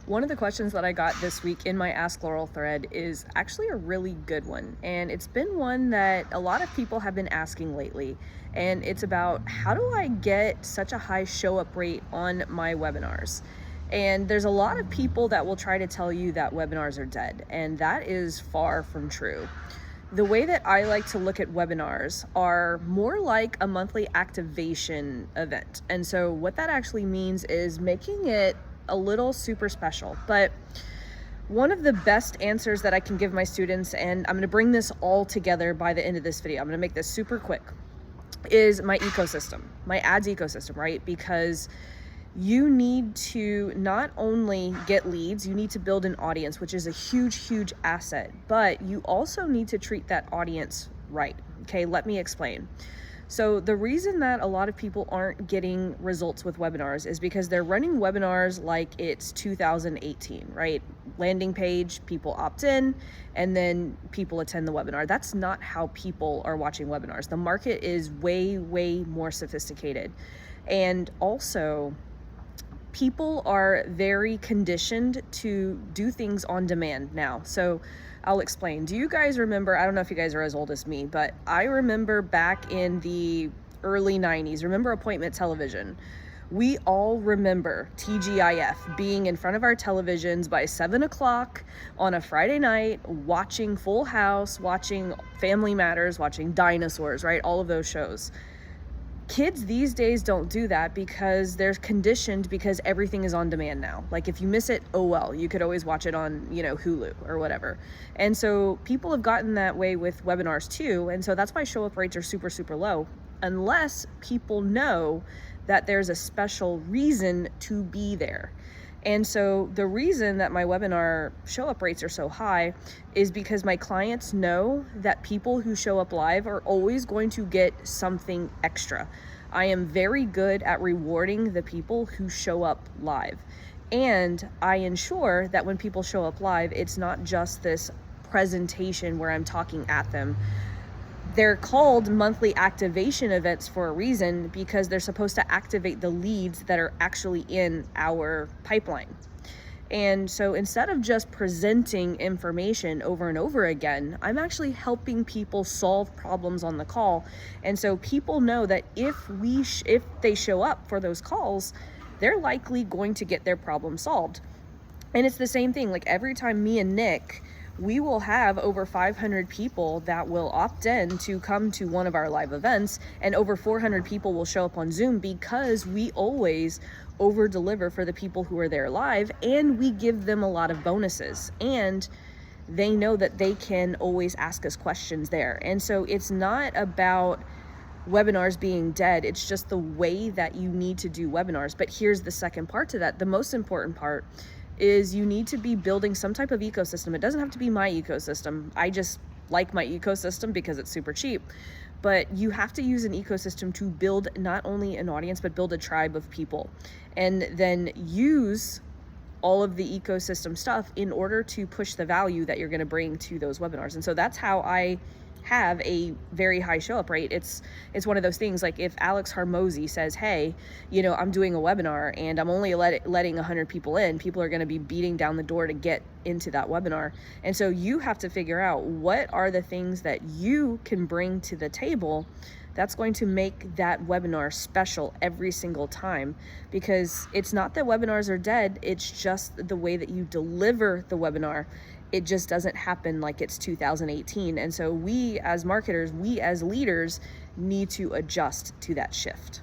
One of the questions that I got this week in my Ask Laurel thread is actually a really good one. And it's been one that a lot of people have been asking lately. And it's about, how do I get such a high show up rate on my webinars? And there's a lot of people that will try to tell you that webinars are dead, and that is far from true. The way that I like to look at webinars are more like a monthly activation event. And so what that actually means is making it a little super special. But one of the best answers that I can give my students, and I'm going to bring this all together by the end of this video, I'm going to make this super quick, is my ecosystem, my ads ecosystem, right? Because you need to not only get leads, you need to build an audience, which is a huge asset, but you also need to treat that audience right. Okay, let me explain. So the reason that a lot of people aren't getting results with webinars is because they're running webinars like it's 2018, right? Landing page, people opt in, and then people attend the webinar. That's not how people are watching webinars. The market is way more sophisticated. And also, people are very conditioned to do things on demand now. So I'll explain. Do you guys remember, I don't know if you guys are as old as me, but I remember back in the early 90s, remember appointment television? We all remember TGIF, being in front of our televisions by 7 o'clock on a Friday night, watching Full House, watching Family Matters, watching Dinosaurs, right? All of those shows. Kids these days don't do that because they're conditioned, because everything is on demand now. Like if you miss it, oh well, you could always watch it on, Hulu or whatever. And so people have gotten that way with webinars too. And so that's why show up rates are super low, unless people know that there's a special reason to be there. And so the reason that my webinar show up rates are so high is because my clients know that people who show up live are always going to get something extra. I am very good at rewarding the people who show up live. And I ensure that when people show up live, it's not just this presentation where I'm talking at them. They're called monthly activation events for a reason, because they're supposed to activate the leads that are actually in our pipeline. And so instead of just presenting information over and over again, I'm actually helping people solve problems on the call. And so people know that if they show up for those calls, they're likely going to get their problem solved. And it's the same thing. Like every time me and Nick, we will have over 500 people that will opt in to come to one of our live events, and over 400 people will show up on Zoom, because we always over deliver for the people who are there live, and we give them a lot of bonuses, and they know that they can always ask us questions there. And so it's not about webinars being dead, it's just the way that you need to do webinars. But here's the second part to that. The most important part is you need to be building some type of ecosystem. It doesn't have to be my ecosystem. I just like my ecosystem because it's super cheap. But you have to use an ecosystem to build not only an audience, but build a tribe of people. And then use all of the ecosystem stuff in order to push the value that you're going to bring to those webinars. And so that's how I have a very high show up rate. It's one of those things, like if Alex Harmozy says, hey, I'm doing a webinar and I'm only letting 100 people in, people are going to be beating down the door to get into that webinar. And so you have to figure out what are the things that you can bring to the table that's going to make that webinar special every single time. Because it's not that webinars are dead, it's just the way that you deliver the webinar. It just doesn't happen like it's 2018. And so we as marketers, we as leaders need to adjust to that shift.